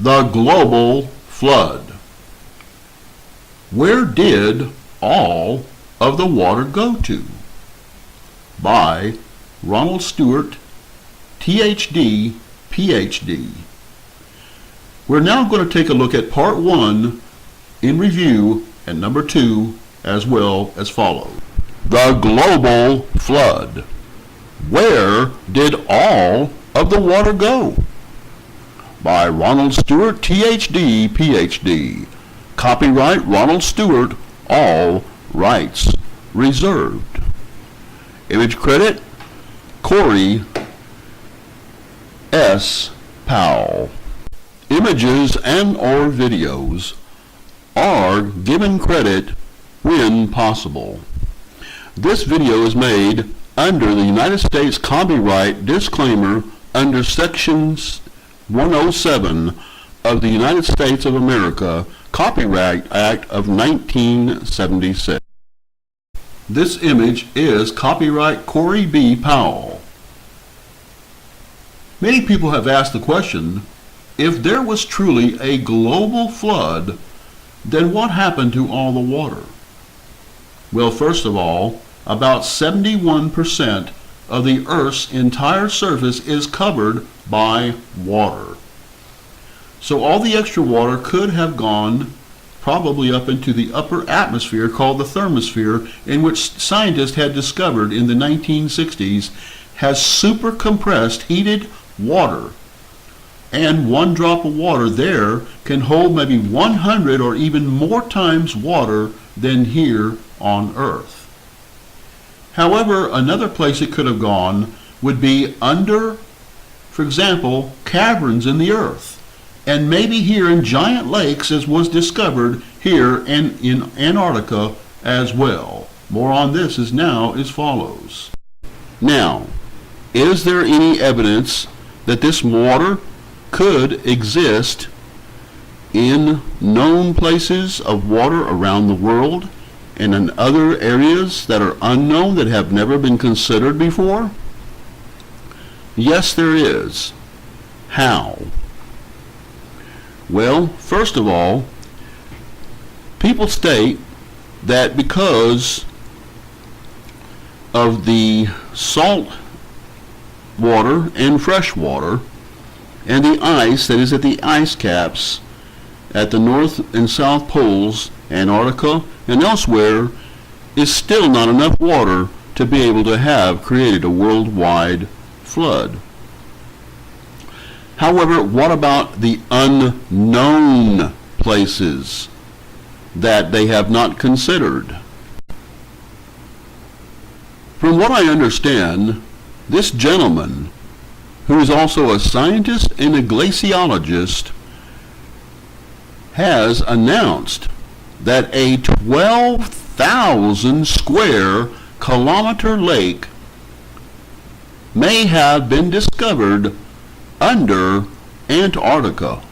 The global flood. Where did all of the water go to? By Ronald Stewart, Ph.D., Ph.D. We're now going to take a look at part 1 in review and number 2 as well as follows. The global flood. Where did all of the water go? By Ronald Stewart, Ph.D., Ph.D. Copyright Ronald Stewart, all rights reserved. Image credit, Corey S. Powell. Images and or videos are given credit when possible. This video is made under the United States copyright disclaimer under Sections 107 of the United States of America Copyright Act of 1976. This image is copyright Corey B. Powell. Many people have asked the question, if there was truly a global flood, then what happened to all the water? Well, first of all, about 71% of the Earth's entire surface is covered by water. So all the extra water could have gone probably up into the upper atmosphere called the thermosphere, in which scientists had discovered in the 1960s has super compressed heated water. And one drop of water there can hold maybe 100 or even more times water than here on Earth. However, another place it could have gone would be under, for example, caverns in the earth, and maybe here in giant lakes, as was discovered here and in Antarctica as well. More on this is now as follows. Now, is there any evidence that this water could exist in known places of water around the world and in other areas that are unknown that have never been considered before? Yes, there is. How? Well, first of all, people state that because of the salt water and fresh water and the ice that is at the ice caps at the North and South Poles, Antarctica, and elsewhere, is still not enough water to be able to have created a worldwide flood. However, what about the unknown places that they have not considered? From what I understand, this gentleman, who is also a scientist and a glaciologist, has announced that a 12,000 square kilometer lake may have been discovered under Antarctica.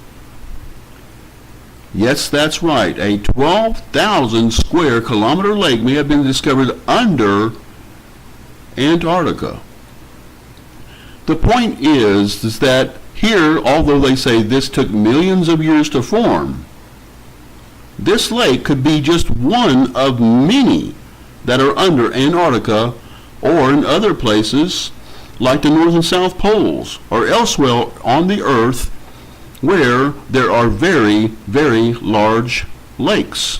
Yes, that's right. A 12,000 square kilometer lake may have been discovered under Antarctica. The point is that here, although they say this took millions of years to form, this lake could be just one of many that are under Antarctica or in other places like the North and South Poles or elsewhere on the Earth where there are very, very large lakes.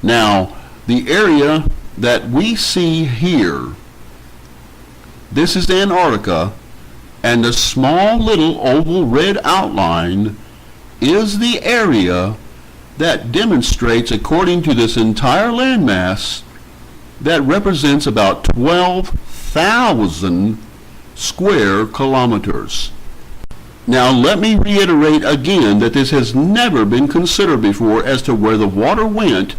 Now, the area that we see here, this is Antarctica, and the small little oval red outline is the area that demonstrates, according to this entire landmass, that represents about 12,000 square kilometers. Now, let me reiterate again that this has never been considered before as to where the water went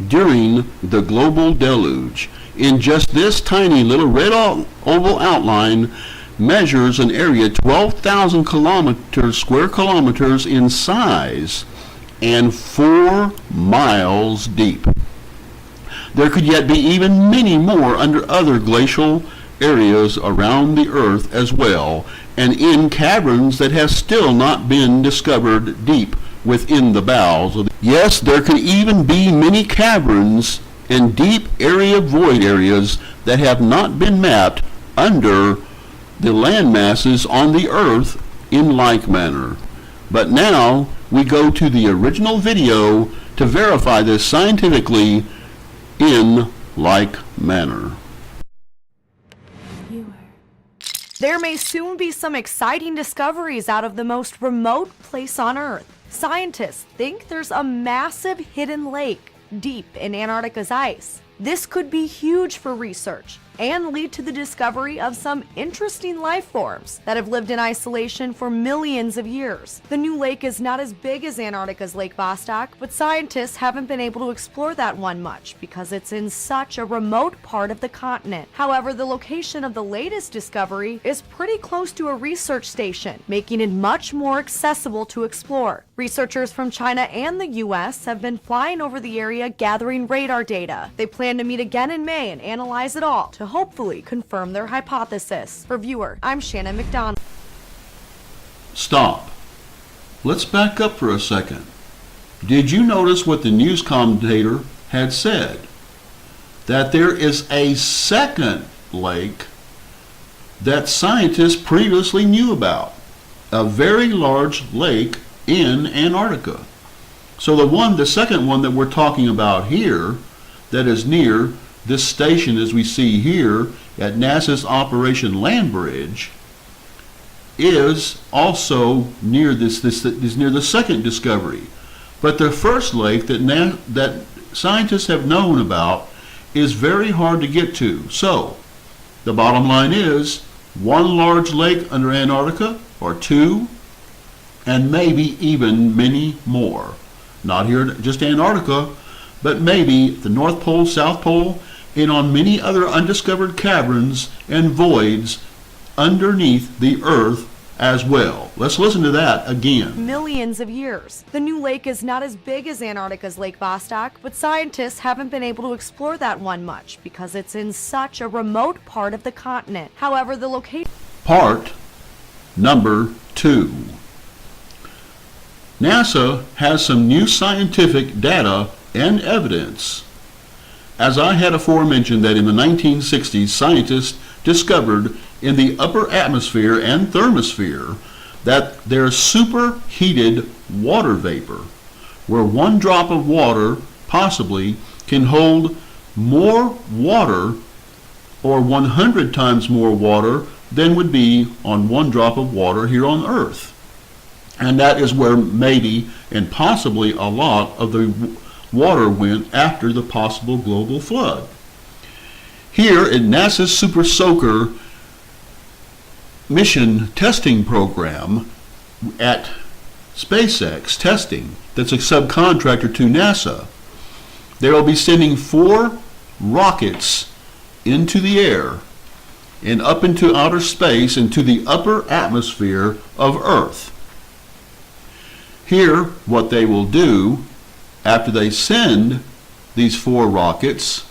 during the global deluge. In just this tiny little red oval outline measures an area 12,000 square kilometers in size and 4 miles deep. There could yet be even many more under other glacial areas around the earth as well, and in caverns that have still not been discovered deep within the bowels of the... Yes, there could even be many caverns and deep area void areas that have not been mapped under the land masses on the earth in like manner. But now we go to the original video to verify this scientifically in like manner. There may soon be some exciting discoveries out of the most remote place on Earth. Scientists think there's a massive hidden lake deep in Antarctica's ice. This could be huge for research and lead to the discovery of some interesting life forms that have lived in isolation for millions of years. The new lake is not as big as Antarctica's Lake Vostok, but scientists haven't been able to explore that one much because it's in such a remote part of the continent. However, the location of the latest discovery is pretty close to a research station, making it much more accessible to explore. Researchers from China and the US have been flying over the area gathering radar data. They plan to meet again in May and analyze it all to hopefully confirm their hypothesis. For Viewer, I'm Shannon McDonald. Stop. Let's back up for a second. Did you notice what the news commentator had said? That there is a second lake that scientists previously knew about. A very large lake in Antarctica. So the second one that we're talking about here, that is near this station as we see here at NASA's Operation Landbridge, is also near this is near the second discovery. But the first lake that scientists have known about is very hard to get to. So the bottom line is one large lake under Antarctica, or two, and maybe even many more. Not here, just Antarctica, but maybe the North Pole, South Pole, and on many other undiscovered caverns and voids underneath the Earth as well. Let's listen to that again. Millions of years. The new lake is not as big as Antarctica's Lake Vostok, but scientists haven't been able to explore that one much because it's in such a remote part of the continent. However, the location... Part number 2. NASA has some new scientific data and evidence. As I had aforementioned that in the 1960s, scientists discovered in the upper atmosphere and thermosphere that there's superheated water vapor, where one drop of water possibly can hold more water, or 100 times more water than would be on one drop of water here on Earth. And that is where maybe and possibly a lot of the water went after the possible global flood. Here in NASA's Super Soaker mission testing program at SpaceX testing, that's a subcontractor to NASA, they will be sending 4 rockets into the air and up into outer space into the upper atmosphere of Earth. Here, what they will do after they send these 4 rockets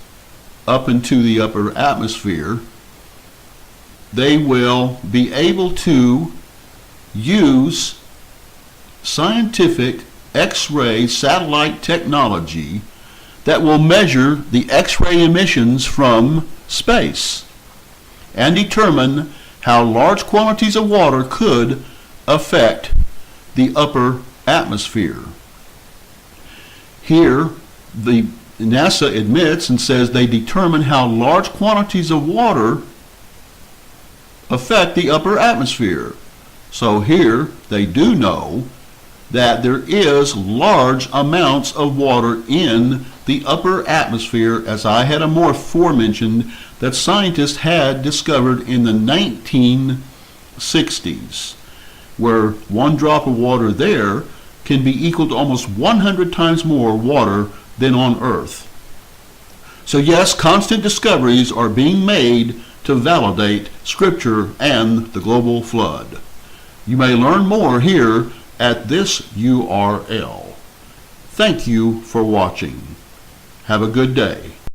up into the upper atmosphere, they will be able to use scientific X-ray satellite technology that will measure the X-ray emissions from space and determine how large quantities of water could affect the upper atmosphere. Here, the NASA admits and says they determine how large quantities of water affect the upper atmosphere. So here they do know that there is large amounts of water in the upper atmosphere, as I had aforementioned, that scientists had discovered in the 1960s, where one drop of water there can be equal to almost 100 times more water than on Earth. So yes, constant discoveries are being made to validate Scripture and the global flood. You may learn more here at this URL. Thank you for watching. Have a good day.